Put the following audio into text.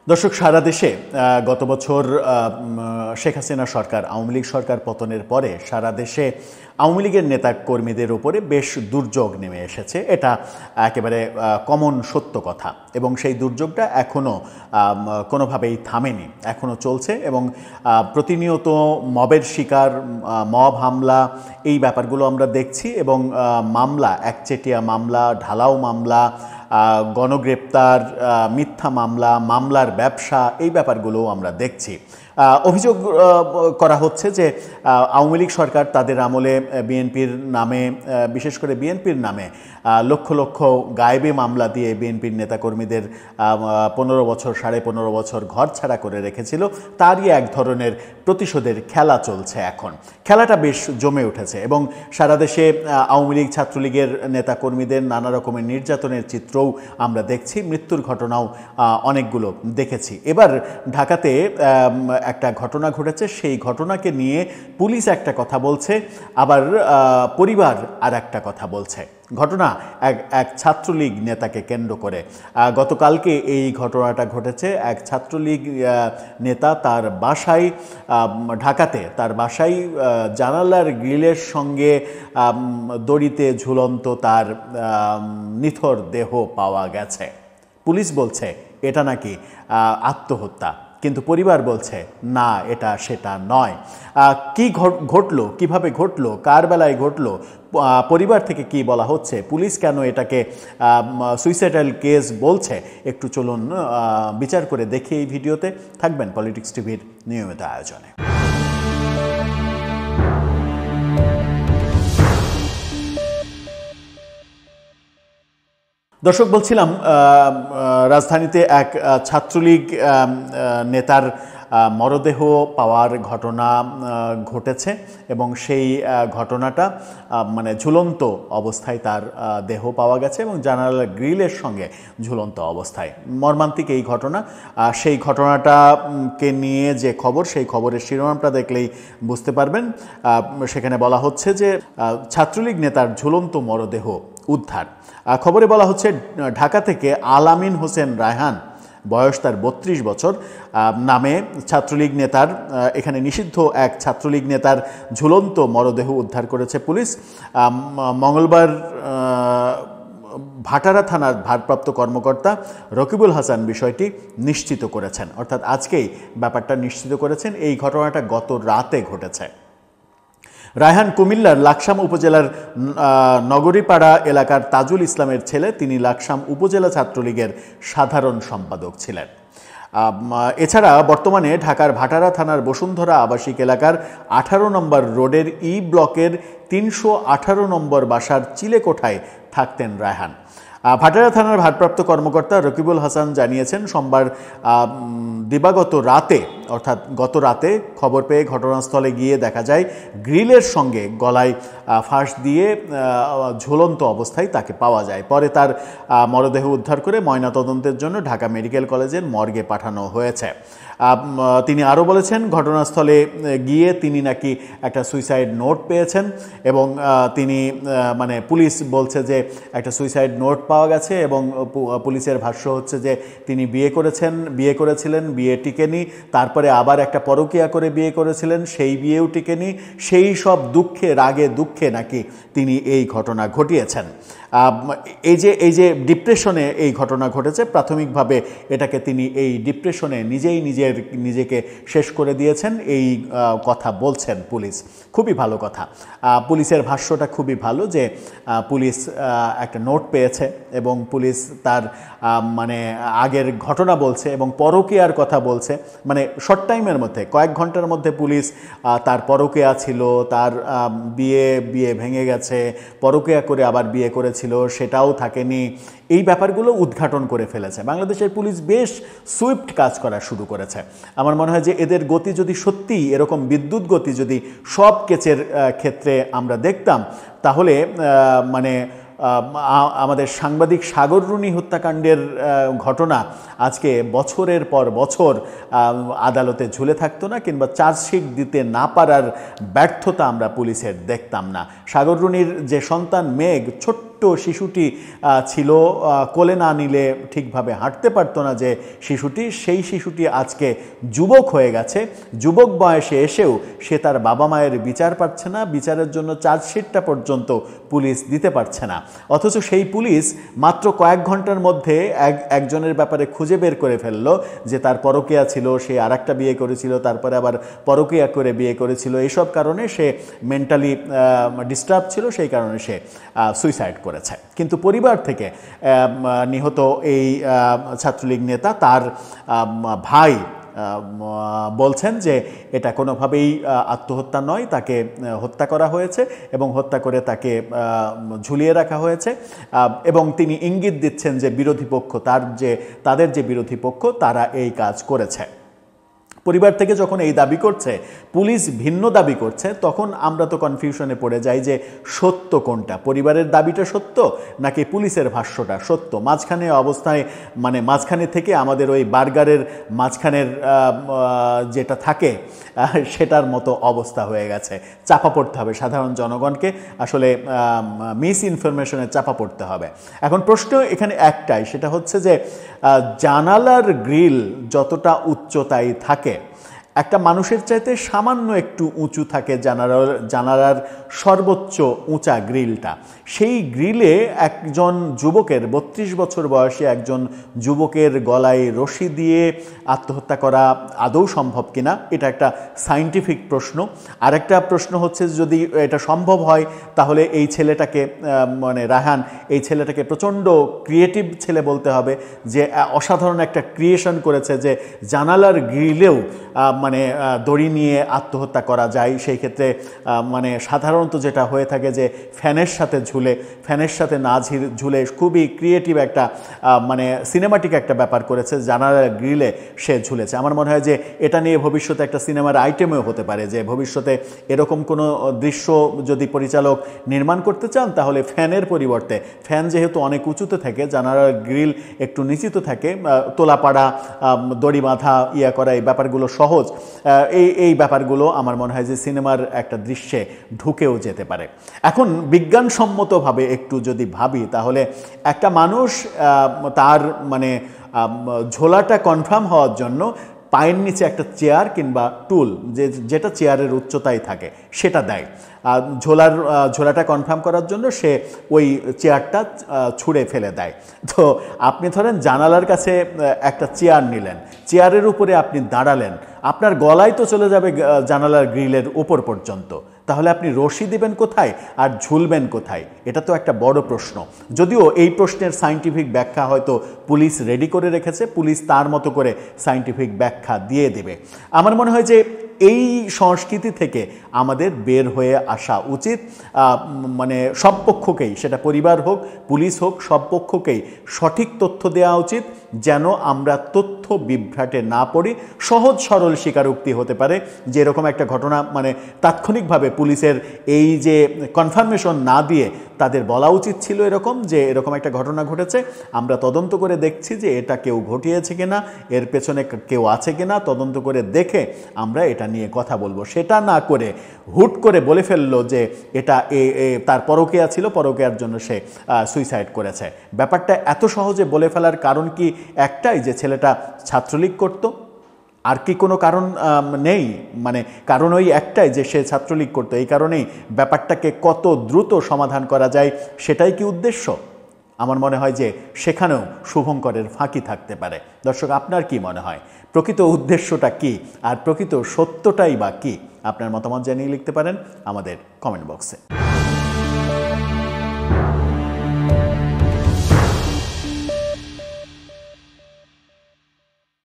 দর্শক, সারা দেশে গত বছর শেখ হাসিনা সরকার, আওয়ামী লীগ সরকার পতনের পরে সারা দেশে আওয়ামী লীগের নেতা কর্মীদের উপরে বেশ দুর্যোগ নেমে এসেছে। এটা একেবারে কমন সত্য কথা, এবং সেই দুর্যোগটা এখনও কোনোভাবেই থামেনি, এখনও চলছে। এবং প্রতিনিয়ত মবের শিকার, মব হামলা, এই ব্যাপারগুলো আমরা দেখছি। এবং মামলা, একচেটিয়া মামলা, ঢালাও মামলা, গণগ্রেপ্তার, মিথ্যা মামলা, মামলার ব্যবসা, এই ব্যাপারগুলোও আমরা দেখছি। অভিযোগ করা হচ্ছে যে আওয়ামী লীগ সরকার তাদের আমলে বিএনপির নামে, বিশেষ করে বিএনপির নামে লক্ষ লক্ষ গায়েবী মামলা দিয়ে বিএনপির নেতাকর্মীদের 15 বছর, 15.5 বছর ঘর ছাড়া করে রেখেছিল। তারই এক ধরনের প্রতিশোধের খেলা চলছে এখন। খেলাটা বেশ জমে উঠেছে এবং সারা দেশে আওয়ামী লীগ, ছাত্রলীগের নেতাকর্মীদের নানা রকমের নির্যাতনের চিত্রও আমরা দেখছি, মৃত্যুর ঘটনাও অনেকগুলো দেখেছি। এবার ঢাকাতে একটা ঘটনা ঘটেছে, সেই ঘটনাকে নিয়ে পুলিশ একটা কথা বলছে, আবার পরিবার আর একটা কথা বলছে। ঘটনা এক ছাত্রলীগ নেতাকে কেন্দ্র করে। গতকালকে এই ঘটনাটা ঘটেছে। এক ছাত্রলীগ নেতা তার বাসায়, ঢাকাতে তার বাসায় জানালার গ্রিলের সঙ্গে দড়িতে ঝুলন্ত তার নিথর দেহ পাওয়া গেছে। পুলিশ বলছে এটা নাকি আত্মহত্যা, কিন্তু পরিবার বলছে না, এটা সেটা নয়। কি ঘটলো, কিভাবে ঘটলো, কার বেলায় ঘটলো, পরিবার থেকে কি বলা হচ্ছে, পুলিশ কেন এটাকে সুইসাইডাল কেস বলছে, একটু চলুন বিচার করে দেখি এই ভিডিওতে। থাকবেন পলিটিক্স টিভির নিয়মিত আয়োজনে। দর্শক, বলছিলাম রাজধানীতে এক ছাত্রলীগ নেতার মরদেহ পাওয়ার ঘটনা ঘটেছে এবং সেই ঘটনাটা মানে ঝুলন্ত অবস্থায় তার দেহ পাওয়া গেছে এবং জানালার গ্রিলের সঙ্গে ঝুলন্ত অবস্থায়। মর্মান্তিক এই ঘটনা। সেই ঘটনাটাকে নিয়ে যে খবর, সেই খবরের শিরোনামটা দেখলেই বুঝতে পারবেন। সেখানে বলা হচ্ছে যে ছাত্রলীগ নেতার ঝুলন্ত মরদেহ উদ্ধার। খবরে বলা হচ্ছে ঢাকা থেকে আলামিন হোসেন রায়হান, বয়স তার 32 বছর, নামে ছাত্রলীগ নেতার, এখানে নিষিদ্ধ এক ছাত্রলীগ নেতার ঝুলন্ত মরদেহ উদ্ধার করেছে পুলিশ। মঙ্গলবার ভাটারা থানার ভারপ্রাপ্ত কর্মকর্তা রকিবুল হাসান বিষয়টি নিশ্চিত করেছেন, অর্থাৎ আজকেই ব্যাপারটা নিশ্চিত করেছেন। এই ঘটনাটা গত রাতে ঘটেছে। রায়হান কুমিল্লার লাকসাম উপজেলার নগরীপাড়া এলাকার তাজুল ইসলামের ছেলে। তিনি লাকসাম উপজেলা ছাত্রলীগের সাধারণ সম্পাদক ছিলেন। এছাড়া বর্তমানে ঢাকার ভাটারা থানার বসুন্ধরা আবাসিক এলাকার 18 নম্বর রোডের ই ব্লকের 318 নম্বর বাসার চিলেকোঠায় থাকতেন রায়হান। ভাটারা থানার ভারপ্রাপ্ত কর্মকর্তা রকিবুল হাসান জানিয়েছেন, সোমবার দিবাগত রাতে, অর্থাৎ গত রাতে খবর পেয়ে ঘটনাস্থলে গিয়ে দেখা যায় গ্রিলের সঙ্গে গলায় ফাঁস দিয়ে ঝুলন্ত অবস্থায় তাকে পাওয়া যায়। পরে তার মরদেহ উদ্ধার করে ময়নাতদন্তের জন্য ঢাকা মেডিকেল কলেজের মর্গে পাঠানো হয়েছে। তিনি আরও বলেছেন, ঘটনাস্থলে গিয়ে তিনি নাকি একটা সুইসাইড নোট পেয়েছেন এবং তিনি মানে পুলিশ বলছে যে একটা সুইসাইড নোট পাওয়া গেছে এবং পুলিশের ভাষ্য হচ্ছে যে তিনি বিয়ে করেছিলেন, বিয়ে টিকেনি, তারপরে আবার একটা পরকীয়া করে বিয়ে করেছিলেন, সেই বিয়েও টিকেনি। সেই সব দুঃখে, রাগে দুঃখে নাকি তিনি এই ঘটনা ঘটিয়েছেন। এই যে ডিপ্রেশনে এই ঘটনা ঘটেছে, প্রাথমিকভাবে এটাকে তিনি এই ডিপ্রেশনে নিজেকে শেষ করে দিয়েছেন, এই কথা বলছেন পুলিশ। খুবই ভালো কথা। পুলিশের ভাষ্যটা খুবই ভালো যে পুলিশ একটা নোট পেয়েছে এবং পুলিশ তার মানে আগের ঘটনা বলছে এবং পরকীয়ার কথা বলছে। মানে শর্ট টাইমের মধ্যে, কয়েক ঘন্টার মধ্যে পুলিশ তার পরকীয়া ছিল, তার বিয়ে ভেঙে গেছে, পরকীয়া করে আবার বিয়ে করেছিল, সেটাও থাকেনি, এই ব্যাপারগুলো উদ্ঘাটন করে ফেলেছে। বাংলাদেশের পুলিশ বেশ সুইফট কাজ করা শুরু করেছে। আমার মনে হয় যে এদের গতি যদি সত্যিই এরকম বিদ্যুৎ গতি যদি সব কেসের ক্ষেত্রে আমরা দেখতাম, তাহলে মানে আমাদের সাংবাদিক সাগর রুনি হত্যাকাণ্ডের ঘটনা আজকে বছরের পর বছর আদালতে ঝুলে থাকতো না, কিংবা চার্জশিট দিতে না পারার ব্যর্থতা আমরা পুলিশের দেখতাম না। সাগর রুনির যে সন্তান মেঘ, ছোট্ট শিশুটি ছিল, কোলে না নিলে ঠিকভাবে হাঁটতে পারতো না যে শিশুটি, সেই শিশুটি আজকে যুবক হয়ে গেছে। যুবক বয়সে এসেও সে তার বাবা মায়ের বিচার পাচ্ছে না, বিচারের জন্য চার্জশিটটা পর্যন্ত পুলিশ দিতে পারছে না। অথচ সেই পুলিশ মাত্র কয়েক ঘন্টার মধ্যে একজনের ব্যাপারে খুঁজে বের করে ফেললো যে তার পরকীয়া ছিল, সে আরেকটা বিয়ে করেছিল, তারপরে আবার পরকীয়া করে বিয়ে করেছিল। এইসব কারণে সে মেন্টালি ডিস্টার্ব ছিল, সেই কারণে সে সুইসাইড করেছে। কিন্তু পরিবার থেকে নিহত এই ছাত্রলীগ নেতা তার ভাই বলছেন যে এটা কোনোভাবেই আত্মহত্যা নয়, তাকে হত্যা করা হয়েছে এবং হত্যা করে তাকে ঝুলিয়ে রাখা হয়েছে। এবং তিনি ইঙ্গিত দিচ্ছেন যে বিরোধী পক্ষ, তাদের যে বিরোধী পক্ষ, তারা এই কাজ করেছে। পরিবার থেকে যখন এই দাবি করছে, পুলিশ ভিন্ন দাবি করছে, তখন আমরা তো কনফিউশনে পড়ে যাই যে সত্য কোনটা, পরিবারের দাবিটা সত্য নাকি পুলিশের ভাষ্যটা সত্য। মাঝখানে অবস্থায় মানে মাঝখানে থেকে আমাদের ওই বার্গারের মাঝখানের যেটা থাকে সেটার মতো অবস্থা হয়ে গেছে। চাপা পড়তে হবে সাধারণ জনগণকে, আসলে মিস ইনফরমেশনে চাপা পড়তে হবে। এখন প্রশ্ন এখানে একটাই, সেটা হচ্ছে যে জানালার গ্রিল যতটা উচ্চতায় থাকে, একটা মানুষের চাইতে সামান্য একটু উঁচু থাকে জানালার সর্বোচ্চ উঁচা গ্রিলটা। সেই গ্রিলে একজন যুবকের, 32 বছর বয়সে একজন যুবকের গলায় রশি দিয়ে আত্মহত্যা করা আদৌ সম্ভব কিনা, এটা একটা সায়েন্টিফিক প্রশ্ন। আরেকটা প্রশ্ন হচ্ছে যদি এটা সম্ভব হয় তাহলে এই ছেলেটাকে মানে রায়হান, এই ছেলেটাকে প্রচণ্ড ক্রিয়েটিভ ছেলে বলতে হবে, যে অসাধারণ একটা ক্রিয়েশন করেছে যে জানালার গ্রিলেও মানে দড়ি নিয়ে আত্মহত্যা করা যায়। সেই ক্ষেত্রে মানে সাধারণত যেটা হয়ে থাকে যে ফ্যানের সাথে না ঝুলে খুবই ক্রিয়েটিভ একটা মানে সিনেমাটিক একটা ব্যাপার করেছে, জানালার গ্রিলে সে ঝুলেছে। আমার মনে হয় যে এটা নিয়ে ভবিষ্যতে একটা সিনেমার আইটেমেও হতে পারে, যে ভবিষ্যতে এরকম কোনো দৃশ্য যদি পরিচালক নির্মাণ করতে চান তাহলে ফ্যানের পরিবর্তে, ফ্যান যেহেতু অনেক উঁচুতে থাকে, জানালার গ্রিল একটু নিচুতে থাকে, তোলাপাড়া, দড়ি বাঁধা, করা, এই ব্যাপারগুলো সহজ। এই ব্যাপারগুলো আমার মনে হয় যে সিনেমার একটা দৃশ্যে ঢুকেও যেতে পারে। এখন বিজ্ঞানসম্মতভাবে একটু যদি ভাবি তাহলে একটা মানুষ তার মানে ঝোলাটা কনফার্ম হওয়ার জন্য পায়ের নিচে একটা চেয়ার কিংবা টুল, যেটা চেয়ারের উচ্চতায় থাকে, সেটা দেয়। ঝোলাটা কনফার্ম করার জন্য সে ওই চেয়ারটা ছুঁড়ে ফেলে দেয়। তো আপনি ধরেন জানালার কাছে একটা চেয়ার নিলেন, চেয়ারের উপরে আপনি দাঁড়ালেন, আপনার গলায় তো চলে যাবে জানালার গ্রিলের উপর পর্যন্ত, তাহলে আপনি রশি দিবেন কোথায় আর ঝুলবেন কোথায়? এটা তো একটা বড় প্রশ্ন। যদিও এই প্রশ্নের সায়েন্টিফিক ব্যাখ্যা হয়তো পুলিশ রেডি করে রেখেছে, পুলিশ তার মতো করে সায়েন্টিফিক ব্যাখ্যা দিয়ে দেবে। আমার মনে হয় যে এই সংস্কৃতি থেকে আমাদের বের হয়ে আসা উচিত। মানে সব পক্ষকেই, সেটা পরিবার হোক, পুলিশ হোক, সব পক্ষকেই সঠিক তথ্য দেওয়া উচিত, যেন আমরা তথ্য বিভ্রাটে না পড়ি। সহজ সরল স্বীকারোক্তি হতে পারে যে এরকম একটা ঘটনা, মানে তাৎক্ষণিকভাবে পুলিশের এই যে কনফার্মেশন না দিয়ে তাদের বলা উচিত ছিল এরকম, যে এরকম একটা ঘটনা ঘটেছে, আমরা তদন্ত করে দেখছি যে এটা কেউ ঘটিয়েছে কিনা, এর পেছনে কেউ আছে কিনা, তদন্ত করে দেখে আমরা এটা নিয়ে কথা বলবো। সেটা না করে হুট করে বলে ফেললো যে এটা তার পরকীয়া ছিল, পরকীয়ার জন্য সে সুইসাইড করেছে। ব্যাপারটা এত সহজে বলে ফেলার কারণ কি একটাই, যে ছেলেটা ছাত্রলীগ করতো? আর কি কোনো কারণ নেই? মানে কারণ ওই একটাই যে সে ছাত্রলীগ করতো, এই কারণেই ব্যাপারটাকে কত দ্রুত সমাধান করা যায় সেটাই কি উদ্দেশ্য? আমার মনে হয় যে সেখানেও শুভঙ্করের ফাঁকি থাকতে পারে। দর্শক, আপনার কি মনে হয় প্রকৃত উদ্দেশ্যটা কি, আর প্রকৃত সত্যটাই বা কি? আপনার মতামত জানিয়ে লিখতে পারেন আমাদের কমেন্ট বক্সে।